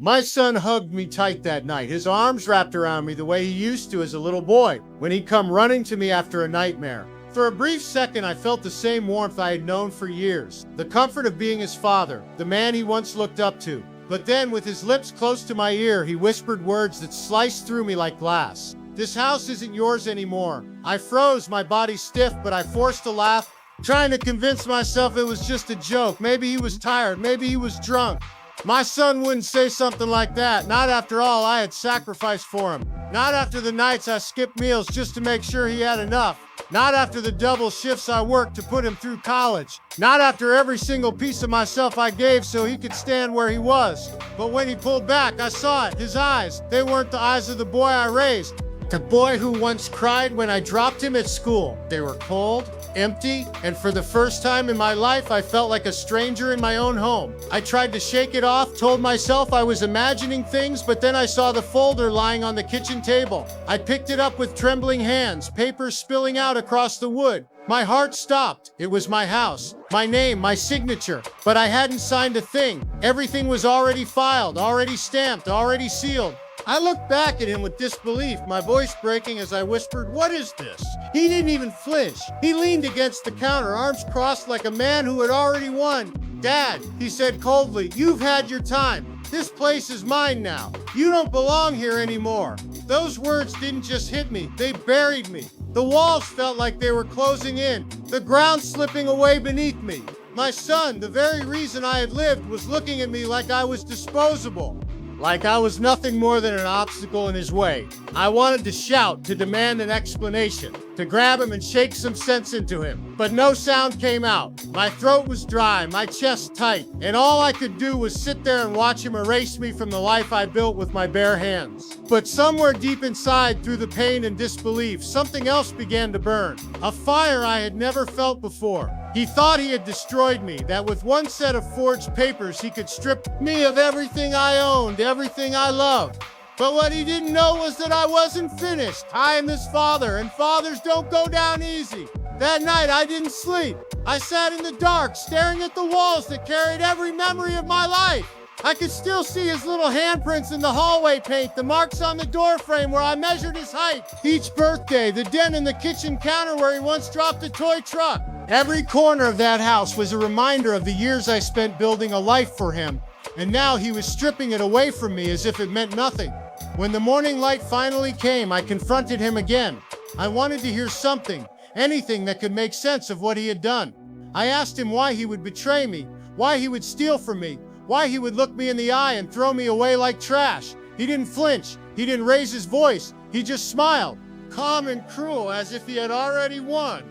My son hugged me tight that night, his arms wrapped around me the way he used to as a little boy, when he'd come running to me after a nightmare. For a brief second, I felt the same warmth I had known for years, the comfort of being his father, the man he once looked up to. But then, with his lips close to my ear, he whispered words that sliced through me like glass. "This house isn't yours anymore." I froze, my body stiff, but I forced a laugh, trying to convince myself it was just a joke. Maybe he was tired, maybe he was drunk. My son wouldn't say something like that, not after all I had sacrificed for him. Not after the nights I skipped meals just to make sure he had enough. Not after the double shifts I worked to put him through college. Not after every single piece of myself I gave so he could stand where he was. But when he pulled back, I saw it, his eyes. They weren't the eyes of the boy I raised. The boy who once cried when I dropped him at school. They were cold, empty, and for the first time in my life, I felt like a stranger in my own home. I tried to shake it off, told myself I was imagining things, but then I saw the folder lying on the kitchen table. I picked it up with trembling hands, papers spilling out across the wood. My heart stopped. It was my house, my name, my signature, but I hadn't signed a thing. Everything was already filed, already stamped, already sealed. I looked back at him with disbelief, my voice breaking as I whispered, "What is this?" He didn't even flinch. He leaned against the counter, arms crossed like a man who had already won. "Dad," he said coldly, "you've had your time. This place is mine now. You don't belong here anymore." Those words didn't just hit me, they buried me. The walls felt like they were closing in, the ground slipping away beneath me. My son, the very reason I had lived, was looking at me like I was disposable. Like I was nothing more than an obstacle in his way. I wanted to shout, to demand an explanation, to grab him and shake some sense into him. But no sound came out. My throat was dry, my chest tight, and all I could do was sit there and watch him erase me from the life I built with my bare hands. But somewhere deep inside, through the pain and disbelief, something else began to burn. A fire I had never felt before. He thought he had destroyed me, that with one set of forged papers he could strip me of everything I owned, everything I loved. But what he didn't know was that I wasn't finished. I am his father, and fathers don't go down easy. That night I didn't sleep. I sat in the dark, staring at the walls that carried every memory of my life. I could still see his little handprints in the hallway paint, the marks on the doorframe where I measured his height. Each birthday, the dent in the kitchen counter where he once dropped a toy truck. Every corner of that house was a reminder of the years I spent building a life for him, and now he was stripping it away from me as if it meant nothing. When the morning light finally came, I confronted him again. I wanted to hear something, anything that could make sense of what he had done. I asked him why he would betray me, why he would steal from me, why he would look me in the eye and throw me away like trash. He didn't flinch, he didn't raise his voice, he just smiled, calm and cruel, as if he had already won.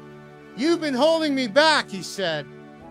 "You've been holding me back," he said.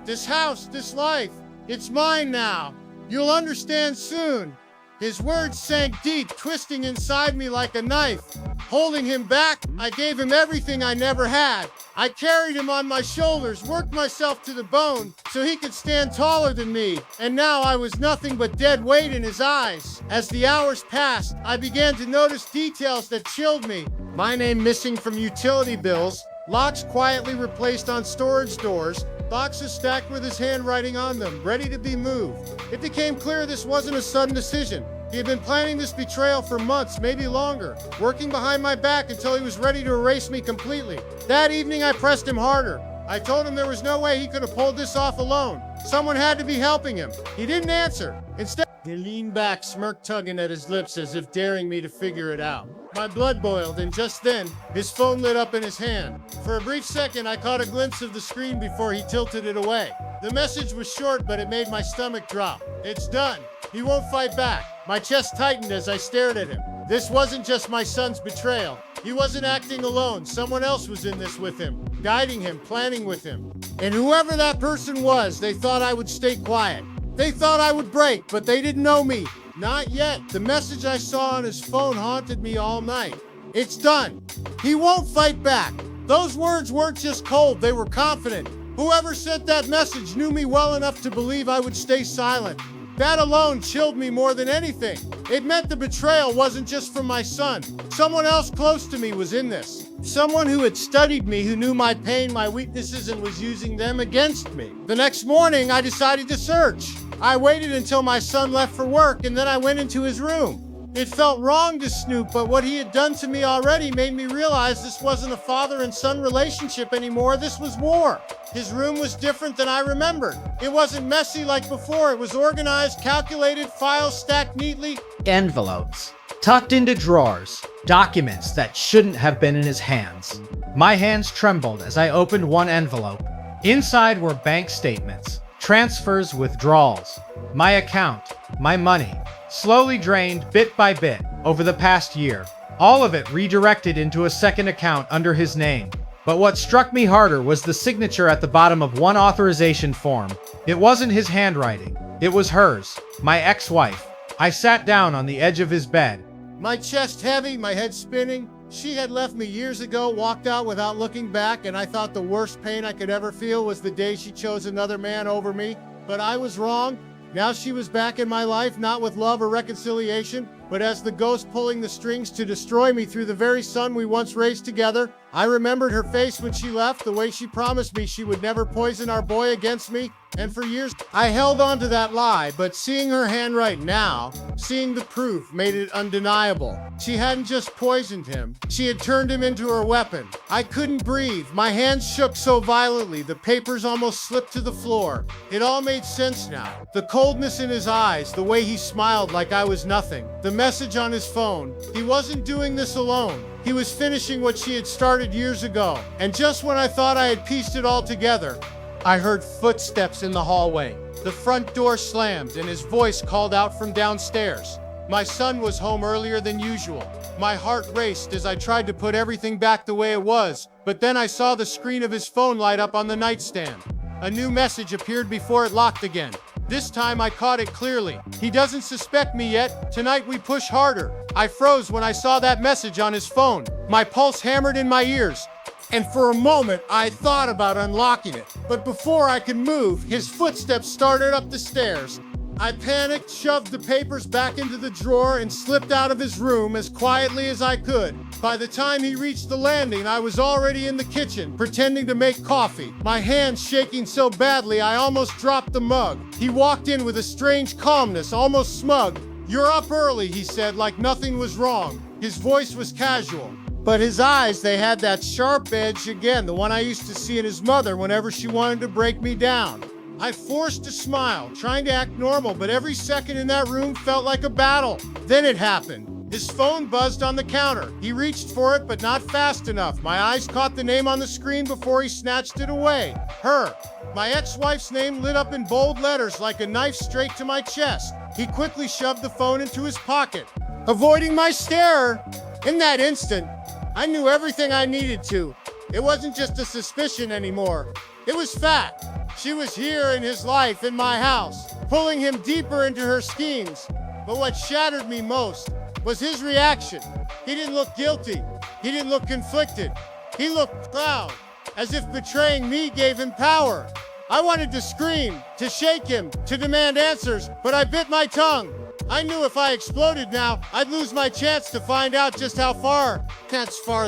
"This house, this life, it's mine now. You'll understand soon." His words sank deep, twisting inside me like a knife. Holding him back, I gave him everything I never had. I carried him on my shoulders, worked myself to the bone so he could stand taller than me. And now I was nothing but dead weight in his eyes. As the hours passed, I began to notice details that chilled me. My name missing from utility bills, locks quietly replaced on storage doors, boxes stacked with his handwriting on them, ready to be moved. It became clear this wasn't a sudden decision. He had been planning this betrayal for months, maybe longer, working behind my back until he was ready to erase me completely. That evening, I pressed him harder. I told him there was no way he could have pulled this off alone. Someone had to be helping him. He didn't answer. Instead, he leaned back, smirk tugging at his lips as if daring me to figure it out. My blood boiled, and just then, his phone lit up in his hand. For a brief second, I caught a glimpse of the screen before he tilted it away. The message was short, but it made my stomach drop. "It's done. He won't fight back." My chest tightened as I stared at him. This wasn't just my son's betrayal. He wasn't acting alone. Someone else was in this with him, guiding him, planning with him. And whoever that person was, they thought I would stay quiet. They thought I would break, but they didn't know me. Not yet. The message I saw on his phone haunted me all night. "It's done. He won't fight back." Those words weren't just cold, they were confident. Whoever sent that message knew me well enough to believe I would stay silent. That alone chilled me more than anything. It meant the betrayal wasn't just from my son. Someone else close to me was in this. Someone who had studied me, who knew my pain, my weaknesses, and was using them against me. The next morning, I decided to search. I waited until my son left for work, and then I went into his room. It felt wrong to snoop, but what he had done to me already made me realize this wasn't a father and son relationship anymore. This was war. His room was different than I remembered. It wasn't messy like before. It was organized, calculated, files stacked neatly. Envelopes tucked into drawers, documents that shouldn't have been in his hands. My hands trembled as I opened one envelope. Inside were bank statements, transfers, withdrawals, my account, my money, slowly drained bit by bit over the past year. All of it redirected into a second account under his name. But what struck me harder was the signature at the bottom of one authorization form. It wasn't his handwriting. It was hers, my ex-wife. I sat down on the edge of his bed. My chest heavy, my head spinning. She had left me years ago, walked out without looking back, and I thought the worst pain I could ever feel was the day she chose another man over me. But I was wrong. Now she was back in my life, not with love or reconciliation, but as the ghost pulling the strings to destroy me through the very son we once raised together. I remembered her face when she left, the way she promised me she would never poison our boy against me, and for years I held on to that lie, but seeing her handwrite now, seeing the proof, made it undeniable. She hadn't just poisoned him, she had turned him into her weapon. I couldn't breathe, my hands shook so violently, the papers almost slipped to the floor. It all made sense now. The coldness in his eyes, the way he smiled like I was nothing, the message on his phone. He wasn't doing this alone. He was finishing what she had started years ago. And just when I thought I had pieced it all together, I heard footsteps in the hallway. The front door slammed and his voice called out from downstairs. My son was home earlier than usual. My heart raced as I tried to put everything back the way it was, but then I saw the screen of his phone light up on the nightstand. A new message appeared before it locked again. This time I caught it clearly. He doesn't suspect me yet. Tonight we push harder. I froze when I saw that message on his phone. My pulse hammered in my ears. And for a moment, I thought about unlocking it. But before I could move, his footsteps started up the stairs. I panicked, shoved the papers back into the drawer, and slipped out of his room as quietly as I could. By the time he reached the landing, I was already in the kitchen, pretending to make coffee. My hands shaking so badly, I almost dropped the mug. He walked in with a strange calmness, almost smug. "You're up early," he said, like nothing was wrong. His voice was casual. But his eyes, they had that sharp edge again, the one I used to see in his mother whenever she wanted to break me down. I forced a smile, trying to act normal, but every second in that room felt like a battle. Then it happened. His phone buzzed on the counter. He reached for it, but not fast enough. My eyes caught the name on the screen before he snatched it away. Her. My ex-wife's name lit up in bold letters like a knife straight to my chest. He quickly shoved the phone into his pocket, avoiding my stare. In that instant, I knew everything I needed to. It wasn't just a suspicion anymore. It was fact. She was here in his life, in my house, pulling him deeper into her schemes. But what shattered me most was his reaction. He didn't look guilty. He didn't look conflicted. He looked proud, as if betraying me gave him power. I wanted to scream, to shake him, to demand answers, but I bit my tongue. I knew if I exploded now, I'd lose my chance to find out just how far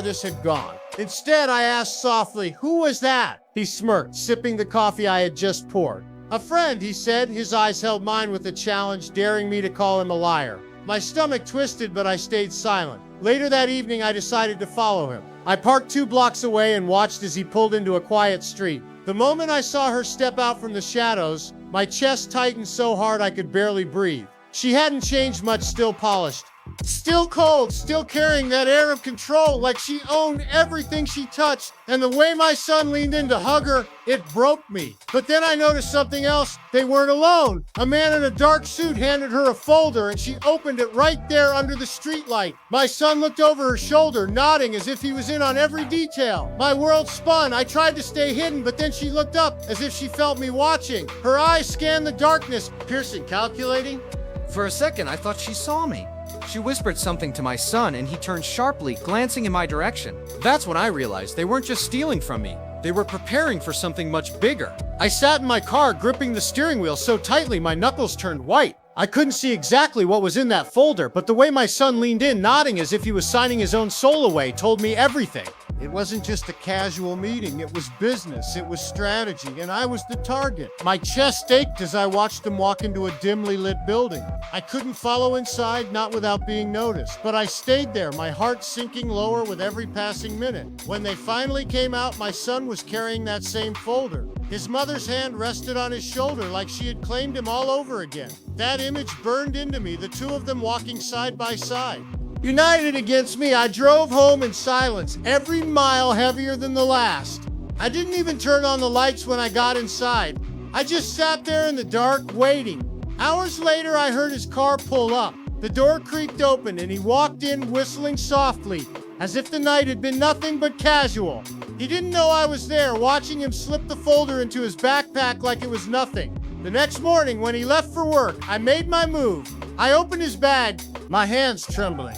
this had gone. Instead, I asked softly, "Who was that?" He smirked, sipping the coffee I had just poured. "A friend," he said, his eyes held mine with a challenge, daring me to call him a liar. My stomach twisted, but I stayed silent. Later that evening, I decided to follow him. I parked 2 blocks away and watched as he pulled into a quiet street. The moment I saw her step out from the shadows, my chest tightened so hard I could barely breathe. She hadn't changed much, still polished. Still cold, still carrying that air of control, like she owned everything she touched. And the way my son leaned in to hug her, it broke me. But then I noticed something else. They weren't alone. A man in a dark suit handed her a folder, and she opened it right there under the streetlight. My son looked over her shoulder, nodding as if he was in on every detail. My world spun. I tried to stay hidden, but then she looked up as if she felt me watching. Her eyes scanned the darkness, piercing, calculating. For a second, I thought she saw me. She whispered something to my son, and he turned sharply, glancing in my direction. That's when I realized they weren't just stealing from me. They were preparing for something much bigger. I sat in my car, gripping the steering wheel so tightly my knuckles turned white. I couldn't see exactly what was in that folder, but the way my son leaned in, nodding as if he was signing his own soul away, told me everything. It wasn't just a casual meeting, it was business, it was strategy, and I was the target. My chest ached as I watched him walk into a dimly lit building. I couldn't follow inside, not without being noticed, but I stayed there, my heart sinking lower with every passing minute. When they finally came out, my son was carrying that same folder. His mother's hand rested on his shoulder like she had claimed him all over again. That image burned into me, the two of them walking side by side. United against me, I drove home in silence, every mile heavier than the last. I didn't even turn on the lights when I got inside. I just sat there in the dark, waiting. Hours later, I heard his car pull up. The door creaked open and he walked in whistling softly, as if the night had been nothing but casual. He didn't know I was there, watching him slip the folder into his backpack like it was nothing. The next morning, when he left for work, I made my move. I opened his bag, my hands trembling.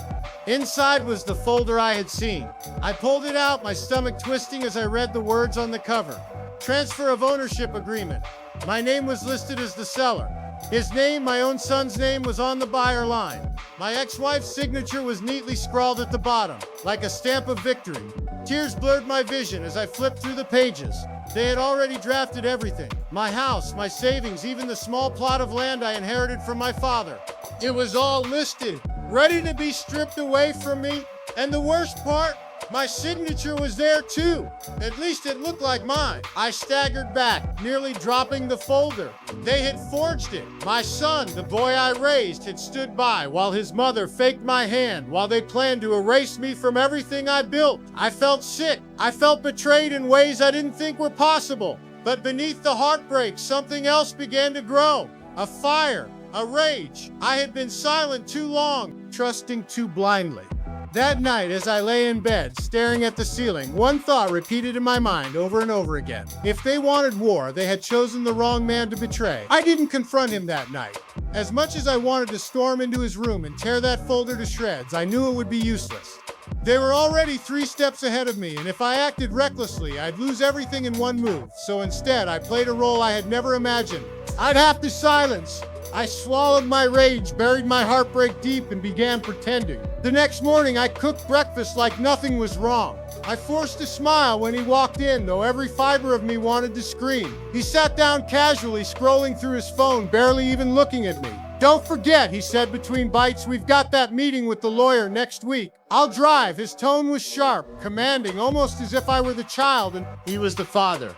Inside was the folder I had seen. I pulled it out, my stomach twisting as I read the words on the cover. Transfer of ownership agreement. My name was listed as the seller. His name, my own son's name, was on the buyer line. My ex-wife's signature was neatly scrawled at the bottom, like a stamp of victory. Tears blurred my vision as I flipped through the pages. They had already drafted everything. My house, my savings, even the small plot of land I inherited from my father. It was all listed, ready to be stripped away from me. And the worst part, my signature was there too. At least it looked like mine. I staggered back, nearly dropping the folder. They had forged it. My son, the boy I raised, had stood by while his mother faked my hand, while they planned to erase me from everything I built. I felt sick. I felt betrayed in ways I didn't think were possible. But beneath the heartbreak, something else began to grow. A fire, a rage. I had been silent too long, trusting too blindly. That night, as I lay in bed, staring at the ceiling, one thought repeated in my mind over and over again. If they wanted war, they had chosen the wrong man to betray. I didn't confront him that night. As much as I wanted to storm into his room and tear that folder to shreds, I knew it would be useless. They were already 3 steps ahead of me, and if I acted recklessly, I'd lose everything in one move. So instead, I played a role I had never imagined. I'd have to silence. I swallowed my rage, buried my heartbreak deep, and began pretending. The next morning, I cooked breakfast like nothing was wrong. I forced a smile when he walked in, though every fiber of me wanted to scream. He sat down casually, scrolling through his phone, barely even looking at me. "Don't forget," he said between bites, "we've got that meeting with the lawyer next week. I'll drive." His tone was sharp, commanding, almost as if I were the child and he was the father.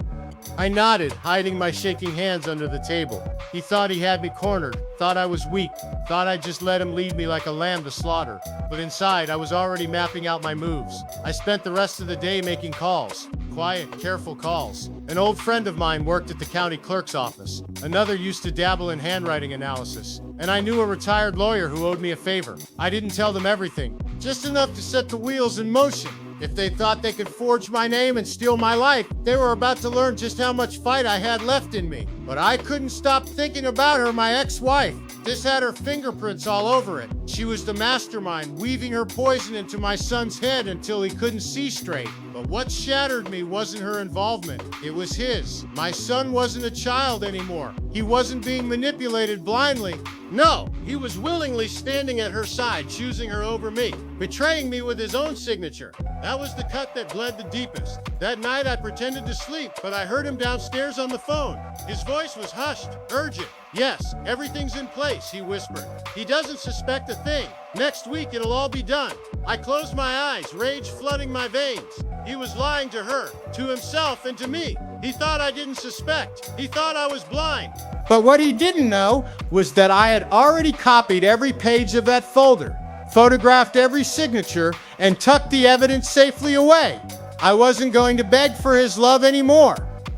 I nodded, hiding my shaking hands under the table. He thought he had me cornered, thought I was weak, thought I'd just let him lead me like a lamb to slaughter. But inside, I was already mapping out my moves. I spent the rest of the day making calls. Quiet, careful calls. An old friend of mine worked at the county clerk's office. Another used to dabble in handwriting analysis. And I knew a retired lawyer who owed me a favor. I didn't tell them everything, just enough to set the wheels in motion. If they thought they could forge my name and steal my life, they were about to learn just how much fight I had left in me. But I couldn't stop thinking about her, my ex-wife. This had her fingerprints all over it. She was the mastermind, weaving her poison into my son's head until he couldn't see straight. But what shattered me wasn't her involvement. It was his. My son wasn't a child anymore. He wasn't being manipulated blindly. No, he was willingly standing at her side, choosing her over me, betraying me with his own signature. That was the cut that bled the deepest. That night I pretended to sleep, but I heard him downstairs on the phone. His voice was hushed, urgent. "Yes, everything's in place," he whispered. "He doesn't suspect a thing. Next week it'll all be done." I closed my eyes, rage flooding my veins. He was lying to her, to himself, and to me. He thought I didn't suspect. He thought I was blind. But what he didn't know was that I had already copied every page of that folder, photographed every signature, and tucked the evidence safely away. I wasn't going to beg for his love anymore.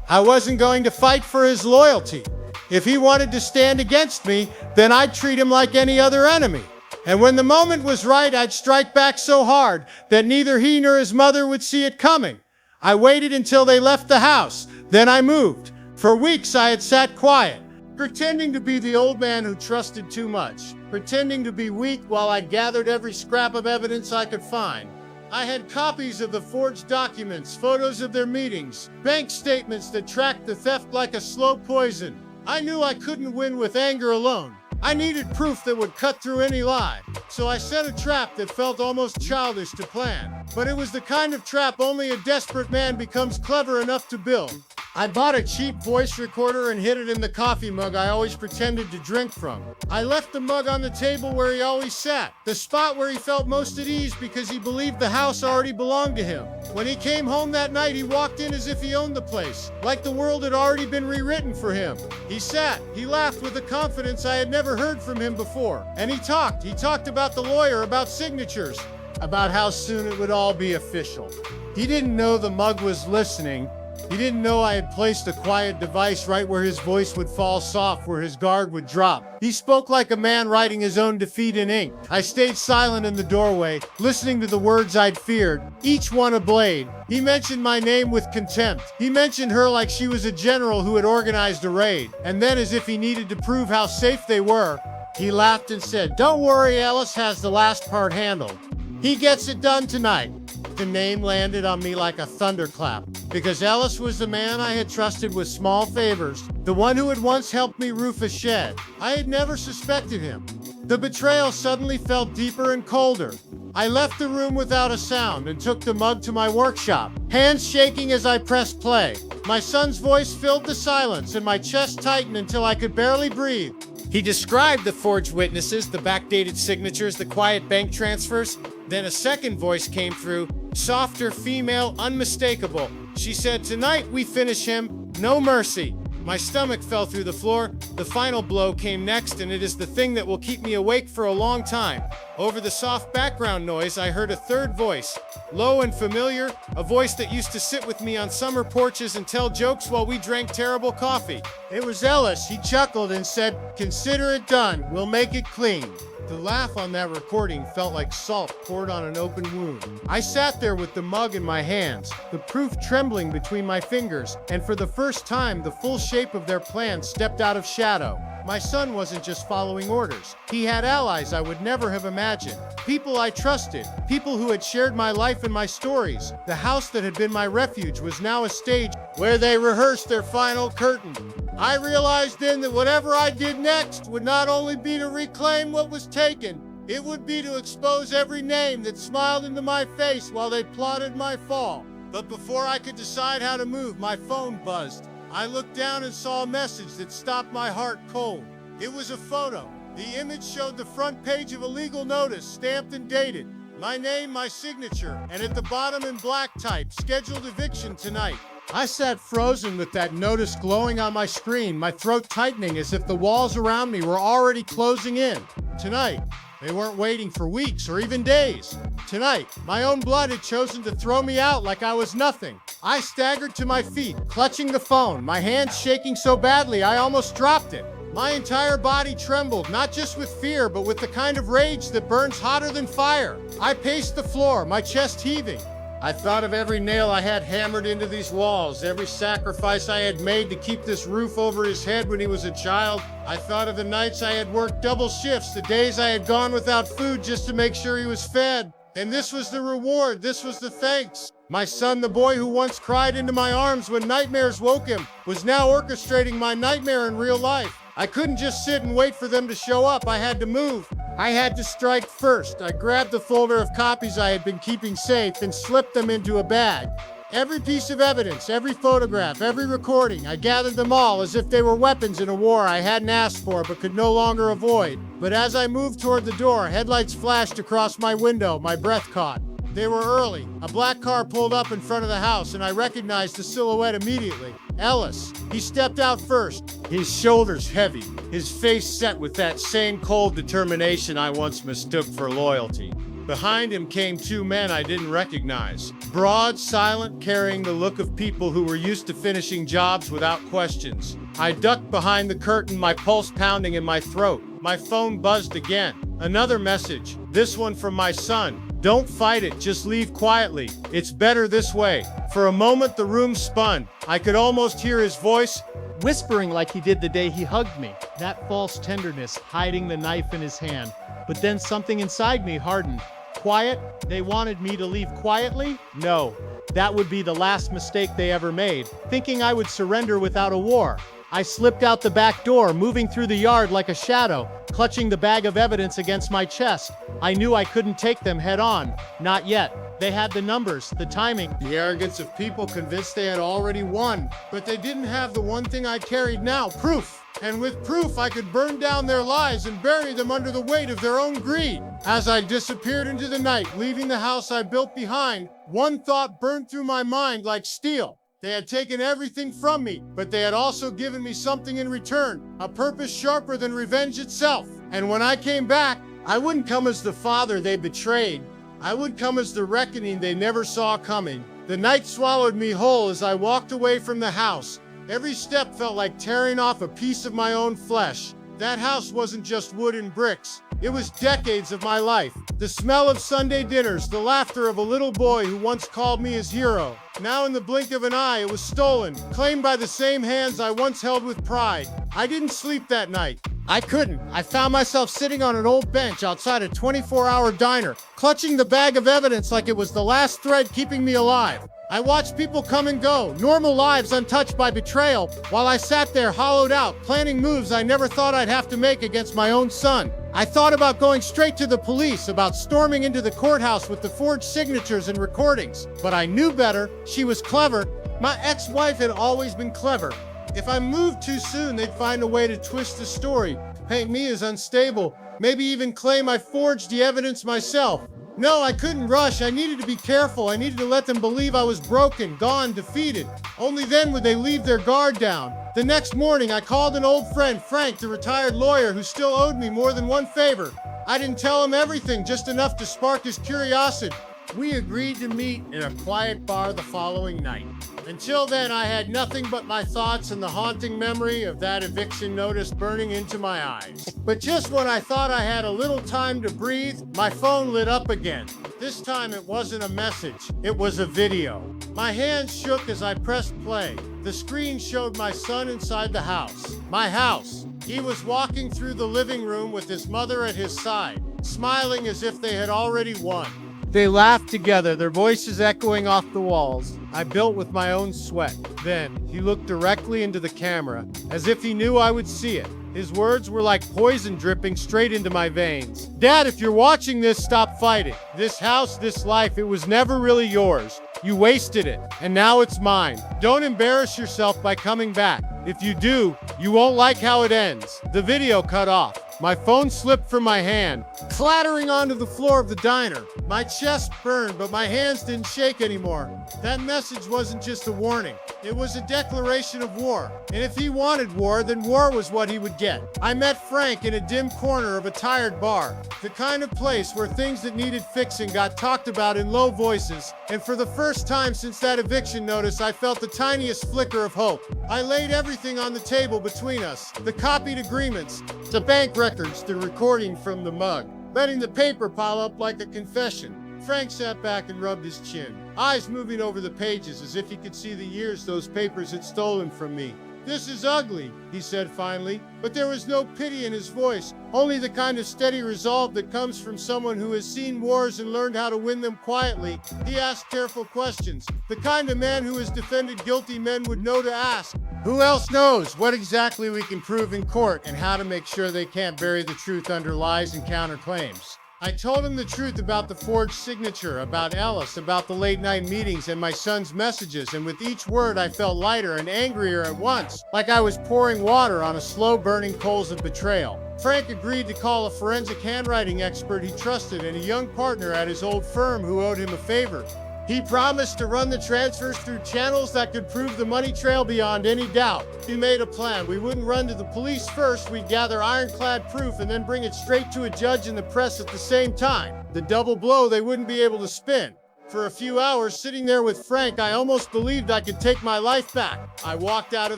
I wasn't going to fight for his loyalty. If he wanted to stand against me, then I'd treat him like any other enemy. And when the moment was right, I'd strike back so hard that neither he nor his mother would see it coming. I waited until they left the house. Then I moved. For weeks I had sat quiet, pretending to be the old man who trusted too much, pretending to be weak while I gathered every scrap of evidence I could find. I had copies of the forged documents, photos of their meetings, bank statements that tracked the theft like a slow poison. I knew I couldn't win with anger alone. I needed proof that would cut through any lie. So I set a trap that felt almost childish to plan. But it was the kind of trap only a desperate man becomes clever enough to build. I bought a cheap voice recorder and hid it in the coffee mug I always pretended to drink from. I left the mug on the table where he always sat, the spot where he felt most at ease because he believed the house already belonged to him. When he came home that night, he walked in as if he owned the place, like the world had already been rewritten for him. He sat, he laughed with a confidence I had never heard from him before. And he talked about the lawyer, about signatures, about how soon it would all be official. He didn't know the mug was listening. He didn't know I had placed a quiet device right where his voice would fall soft, where his guard would drop. He spoke like a man writing his own defeat in ink. I stayed silent in the doorway, listening to the words I'd feared, each one a blade. He mentioned my name with contempt. He mentioned her like she was a general who had organized a raid. And then, as if he needed to prove how safe they were, he laughed and said, "Don't worry, Ellis has the last part handled. He gets it done tonight." The name landed on me like a thunderclap, because Ellis was the man I had trusted with small favors, the one who had once helped me roof a shed. I had never suspected him. The betrayal suddenly felt deeper and colder. I left the room without a sound and took the mug to my workshop, hands shaking as I pressed play. My son's voice filled the silence and my chest tightened until I could barely breathe. He described the forged witnesses, the backdated signatures, the quiet bank transfers. Then a second voice came through, softer, female, unmistakable. She said, "Tonight we finish him, no mercy." My stomach fell through the floor. The final blow came next, and it is the thing that will keep me awake for a long time. Over the soft background noise, I heard a third voice, low and familiar, a voice that used to sit with me on summer porches and tell jokes while we drank terrible coffee. It was Ellis. He chuckled and said, "Consider it done. We'll make it clean." The laugh on that recording felt like salt poured on an open wound. I sat there with the mug in my hands, the proof trembling between my fingers, and for the first time, the full shape of their plan stepped out of shadow. My son wasn't just following orders. He had allies I would never have imagined. People I trusted. People who had shared my life and my stories. The house that had been my refuge was now a stage where they rehearsed their final curtain. I realized then that whatever I did next would not only be to reclaim what was taken, it would be to expose every name that smiled into my face while they plotted my fall. But before I could decide how to move, my phone buzzed. I looked down and saw a message that stopped my heart cold. It was a photo. The image showed the front page of a legal notice, stamped and dated. My name, my signature, and at the bottom in black type, scheduled eviction tonight. I sat frozen with that notice glowing on my screen, my throat tightening as if the walls around me were already closing in. Tonight. They weren't waiting for weeks or even days. Tonight, my own blood had chosen to throw me out like I was nothing. I staggered to my feet, clutching the phone, my hands shaking so badly I almost dropped it. My entire body trembled, not just with fear, but with the kind of rage that burns hotter than fire. I paced the floor, my chest heaving. I thought of every nail I had hammered into these walls, every sacrifice I had made to keep this roof over his head when he was a child. I thought of the nights I had worked double shifts, the days I had gone without food just to make sure he was fed. And this was the reward, this was the thanks. My son, the boy who once cried into my arms when nightmares woke him, was now orchestrating my nightmare in real life. I couldn't just sit and wait for them to show up. I had to move. I had to strike first. I grabbed the folder of copies I had been keeping safe and slipped them into a bag. Every piece of evidence, every photograph, every recording, I gathered them all as if they were weapons in a war I hadn't asked for but could no longer avoid. But as I moved toward the door, headlights flashed across my window, my breath caught. They were early. A black car pulled up in front of the house and I recognized the silhouette immediately. Ellis. He stepped out first, his shoulders heavy, his face set with that same cold determination I once mistook for loyalty. Behind him came two men I didn't recognize. Broad, silent, carrying the look of people who were used to finishing jobs without questions. I ducked behind the curtain, my pulse pounding in my throat. My phone buzzed again. Another message, this one from my son. Don't fight it, just leave quietly. It's better this way. For a moment, the room spun. I could almost hear his voice, whispering like he did the day he hugged me. That false tenderness, hiding the knife in his hand. But then something inside me hardened. quiet? They wanted me to leave quietly? No. That would be the last mistake they ever made, thinking I would surrender without a war. I slipped out the back door, moving through the yard like a shadow, clutching the bag of evidence against my chest. I knew I couldn't take them head on. Not yet. They had the numbers, the timing. The arrogance of people convinced they had already won, but they didn't have the one thing I carried now, proof. And with proof, I could burn down their lies and bury them under the weight of their own greed. As I disappeared into the night, leaving the house I built behind, one thought burned through my mind like steel. They had taken everything from me, but they had also given me something in return, a purpose sharper than revenge itself. And when I came back, I wouldn't come as the father they betrayed. I would come as the reckoning they never saw coming. The night swallowed me whole as I walked away from the house. Every step felt like tearing off a piece of my own flesh. That house wasn't just wood and bricks. It was decades of my life. The smell of Sunday dinners, the laughter of a little boy who once called me his hero. Now in the blink of an eye, it was stolen, claimed by the same hands I once held with pride. I didn't sleep that night. I couldn't. I found myself sitting on an old bench outside a 24-hour diner, clutching the bag of evidence like it was the last thread keeping me alive. I watched people come and go, normal lives untouched by betrayal, while I sat there hollowed out, planning moves I never thought I'd have to make against my own son. I thought about going straight to the police, about storming into the courthouse with the forged signatures and recordings. But I knew better. She was clever. My ex-wife had always been clever. If I moved too soon, they'd find a way to twist the story, paint me as unstable, maybe even claim I forged the evidence myself. No, I couldn't rush. I needed to be careful. I needed to let them believe I was broken, gone, defeated. Only then would they leave their guard down. The next morning, I called an old friend, Frank, the retired lawyer who still owed me more than one favor. I didn't tell him everything, just enough to spark his curiosity. We agreed to meet in a quiet bar the following night. Until then, I had nothing but my thoughts and the haunting memory of that eviction notice burning into my eyes. But just when I thought I had a little time to breathe, my phone lit up again. This time it wasn't a message, it was a video. My hands shook as I pressed play. The screen showed my son inside the house. My house. He was walking through the living room with his mother at his side, smiling as if they had already won. They laughed together, their voices echoing off the walls I built with my own sweat. Then, he looked directly into the camera, as if he knew I would see it. His words were like poison dripping straight into my veins. Dad, if you're watching this, stop fighting. This house, this life, it was never really yours. You wasted it, and now it's mine. Don't embarrass yourself by coming back. If you do, you won't like how it ends. The video cut off. My phone slipped from my hand, clattering onto the floor of the diner. My chest burned, but my hands didn't shake anymore. That message wasn't just a warning. It was a declaration of war. And if he wanted war, then war was what he would get. I met Frank in a dim corner of a tired bar, the kind of place where things that needed fixing got talked about in low voices. And for the first time since that eviction notice, I felt the tiniest flicker of hope. I laid everything on the table between us, the copied agreements, the bank records, the recording from the mug, letting the paper pile up like a confession. Frank sat back and rubbed his chin, eyes moving over the pages as if he could see the years those papers had stolen from me. This is ugly, he said finally, but there was no pity in his voice, only the kind of steady resolve that comes from someone who has seen wars and learned how to win them quietly. He asked careful questions, the kind of man who has defended guilty men would know to ask. Who else knows what exactly we can prove in court and how to make sure they can't bury the truth under lies and counterclaims? I told him the truth about the forged signature, about Ellis, about the late-night meetings and my son's messages, and with each word I felt lighter and angrier at once, like I was pouring water on a slow-burning coals of betrayal. Frank agreed to call a forensic handwriting expert he trusted and a young partner at his old firm who owed him a favor. He promised to run the transfers through channels that could prove the money trail beyond any doubt. He made a plan. We wouldn't run to the police first, we'd gather ironclad proof and then bring it straight to a judge and the press at the same time. The double blow they wouldn't be able to spin. For a few hours sitting there with Frank, I almost believed I could take my life back. I walked out of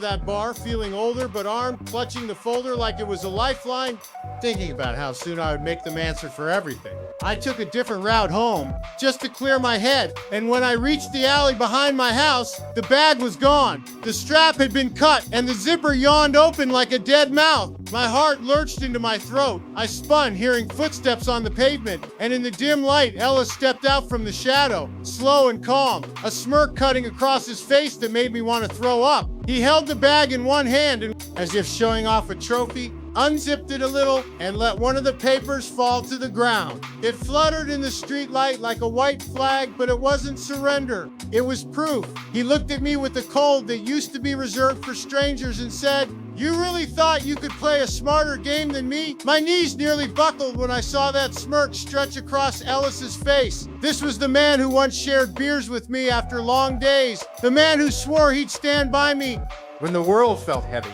that bar feeling older but armed, clutching the folder like it was a lifeline, thinking about how soon I would make them answer for everything. I took a different route home just to clear my head, and when I reached the alley behind my house, the bag was gone. The strap had been cut and the zipper yawned open like a dead mouth. My heart lurched into my throat. I spun, hearing footsteps on the pavement, and in the dim light, Ellis stepped out from the shadow, slow and calm, a smirk cutting across his face that made me want to throw up. He held the bag in one hand and, as if showing off a trophy, unzipped it a little and let one of the papers fall to the ground. It fluttered in the streetlight like a white flag, but it wasn't surrender. It was proof. He looked at me with the cold that used to be reserved for strangers and said, "You really thought you could play a smarter game than me?" My knees nearly buckled when I saw that smirk stretch across Ellis's face. This was the man who once shared beers with me after long days, the man who swore he'd stand by me when the world felt heavy.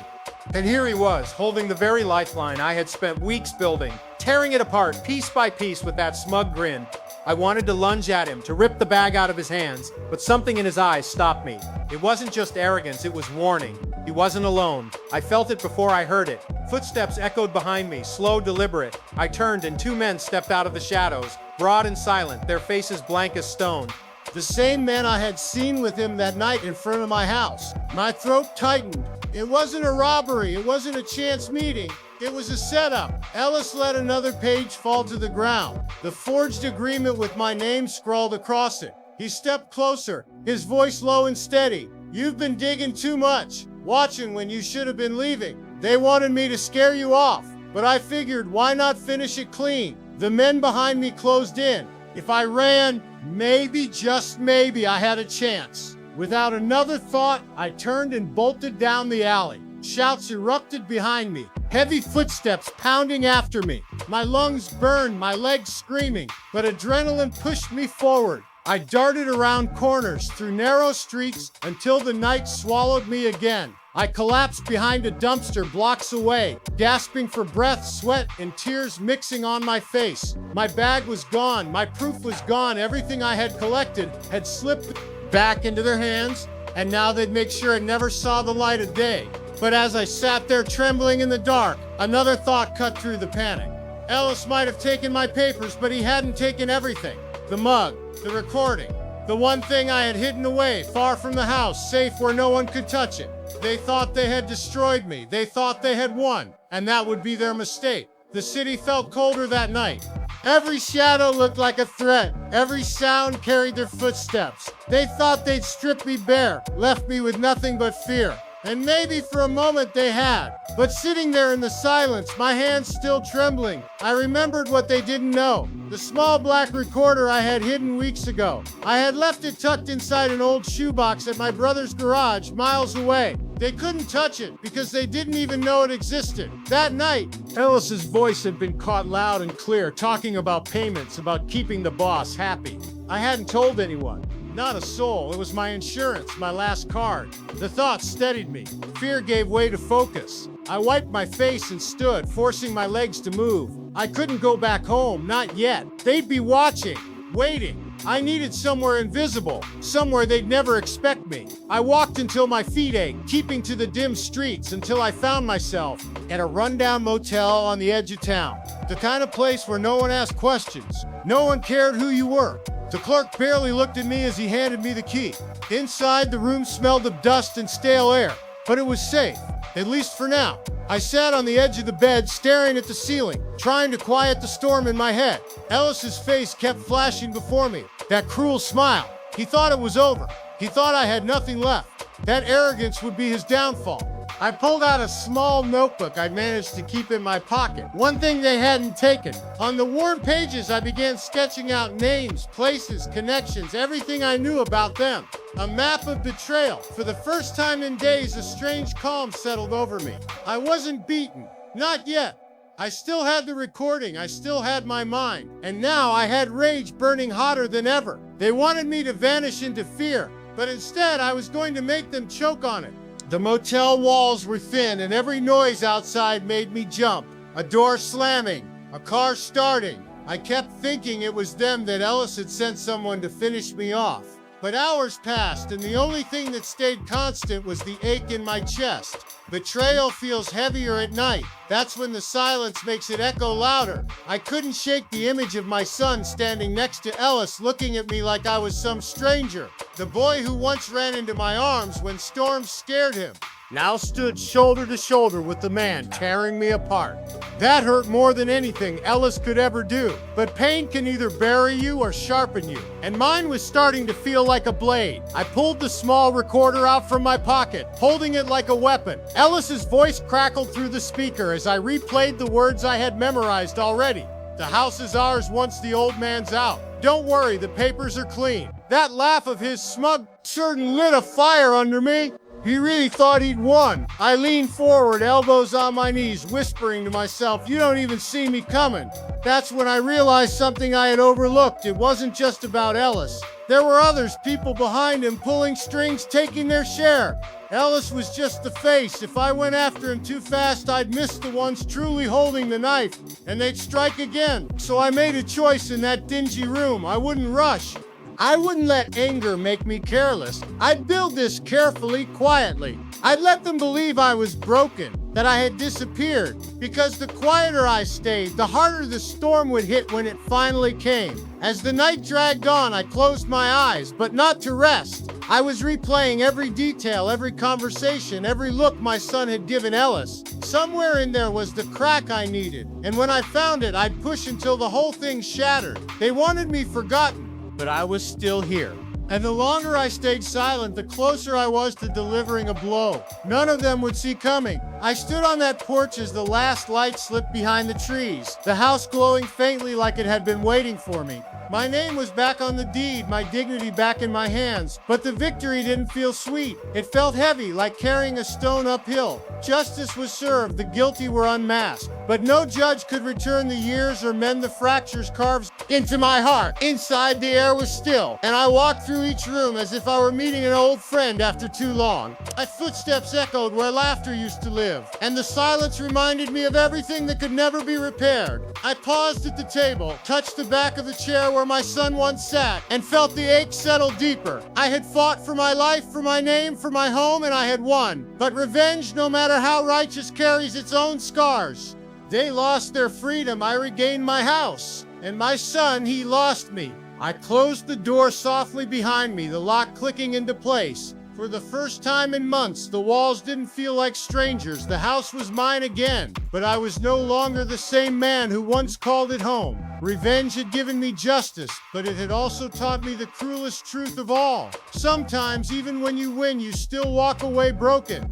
And here he was, holding the very lifeline I had spent weeks building, tearing it apart piece by piece with that smug grin. I wanted to lunge at him, to rip the bag out of his hands, but something in his eyes stopped me. It wasn't just arrogance, it was warning. He wasn't alone. I felt it before I heard it. Footsteps echoed behind me, slow, deliberate. I turned and two men stepped out of the shadows, broad and silent, their faces blank as stone. The same men I had seen with him that night in front of my house. My throat tightened. It wasn't a robbery. It wasn't a chance meeting. It was a setup. Ellis let another page fall to the ground. The forged agreement with my name scrawled across it. He stepped closer, his voice low and steady. "You've been digging too much, watching when you should have been leaving. They wanted me to scare you off, but I figured why not finish it clean?" The men behind me closed in. If I ran, maybe, just maybe, I had a chance. Without another thought, I turned and bolted down the alley. Shouts erupted behind me, heavy footsteps pounding after me. My lungs burned, my legs screaming, but adrenaline pushed me forward. I darted around corners, through narrow streets, until the night swallowed me again. I collapsed behind a dumpster blocks away, gasping for breath, sweat, and tears mixing on my face. My bag was gone, my proof was gone, everything I had collected had slipped back into their hands, and now they'd make sure it never saw the light of day. But as I sat there trembling in the dark, another thought cut through the panic. Ellis might have taken my papers, but he hadn't taken everything. The mug, the recording, the one thing I had hidden away, far from the house, safe where no one could touch it. They thought they had destroyed me. They thought they had won, and that would be their mistake. The city felt colder that night. Every shadow looked like a threat. Every sound carried their footsteps. They thought they'd strip me bare, left me with nothing but fear. And maybe for a moment they had. But sitting there in the silence, my hands still trembling, I remembered what they didn't know. The small black recorder I had hidden weeks ago. I had left it tucked inside an old shoebox at my brother's garage, miles away. They couldn't touch it because they didn't even know it existed. That night, Ellis's voice had been caught loud and clear, talking about payments, about keeping the boss happy. I hadn't told anyone. Not a soul. It was my insurance, my last card. The thought steadied me. Fear gave way to focus. I wiped my face and stood, forcing my legs to move. I couldn't go back home, not yet. They'd be watching, waiting. I needed somewhere invisible, somewhere they'd never expect me. I walked until my feet ached, keeping to the dim streets until I found myself at a rundown motel on the edge of town. The kind of place where no one asked questions. No one cared who you were. The clerk barely looked at me as he handed me the key. Inside, the room smelled of dust and stale air, but it was safe, at least for now. I sat on the edge of the bed, staring at the ceiling, trying to quiet the storm in my head. Ellis's face kept flashing before me, that cruel smile. He thought it was over. He thought I had nothing left. That arrogance would be his downfall. I pulled out a small notebook I managed to keep in my pocket. One thing they hadn't taken. On the worn pages, I began sketching out names, places, connections, everything I knew about them. A map of betrayal. For the first time in days, a strange calm settled over me. I wasn't beaten. Not yet. I still had the recording. I still had my mind. And now I had rage burning hotter than ever. They wanted me to vanish into fear, but instead I was going to make them choke on it. The motel walls were thin, and every noise outside made me jump. A door slamming, a car starting, I kept thinking it was them, that Ellis had sent someone to finish me off. But hours passed, and the only thing that stayed constant was the ache in my chest. Betrayal feels heavier at night. That's when the silence makes it echo louder. I couldn't shake the image of my son standing next to Ellis, looking at me like I was some stranger. The boy who once ran into my arms when storms scared him now stood shoulder to shoulder with the man tearing me apart. That hurt more than anything Ellis could ever do. But pain can either bury you or sharpen you, and mine was starting to feel like a blade. I pulled the small recorder out from my pocket, holding it like a weapon. Ellis's voice crackled through the speaker as I replayed the words I had memorized already. The house is ours once the old man's out. Don't worry, the papers are clean. That laugh of his smug certain lit a fire under me. He really thought he'd won. I leaned forward, elbows on my knees, whispering to myself, "You don't even see me coming." That's when I realized something I had overlooked. It wasn't just about Ellis. There were others, people behind him, pulling strings, taking their share. Ellis was just the face. If I went after him too fast, I'd miss the ones truly holding the knife, and they'd strike again. So I made a choice in that dingy room. I wouldn't rush. I wouldn't let anger make me careless. I'd build this carefully, quietly. I'd let them believe I was broken, that I had disappeared, because the quieter I stayed, the harder the storm would hit when it finally came. As the night dragged on, I closed my eyes, but not to rest. I was replaying every detail, every conversation, every look my son had given Ellis. Somewhere in there was the crack I needed, and when I found it, I'd push until the whole thing shattered. They wanted me forgotten, but I was still here. And the longer I stayed silent, the closer I was to delivering a blow none of them would see coming. I stood on that porch as the last light slipped behind the trees, the house glowing faintly like it had been waiting for me. My name was back on the deed, my dignity back in my hands, but the victory didn't feel sweet. It felt heavy, like carrying a stone uphill. Justice was served, the guilty were unmasked, but no judge could return the years or mend the fractures carved into my heart. Inside, the air was still, and I walked through each room as if I were meeting an old friend after too long. My footsteps echoed where laughter used to live, and the silence reminded me of everything that could never be repaired. I paused at the table, touched the back of the chair where my son once sat, and felt the ache settle deeper. I had fought for my life, for my name, for my home, and I had won. But revenge, no matter how righteous, carries its own scars. They lost their freedom, I regained my house. And my son, he lost me. I closed the door softly behind me, the lock clicking into place. For the first time in months, the walls didn't feel like strangers. The house was mine again, but I was no longer the same man who once called it home. Revenge had given me justice, but it had also taught me the cruelest truth of all. Sometimes, even when you win, you still walk away broken.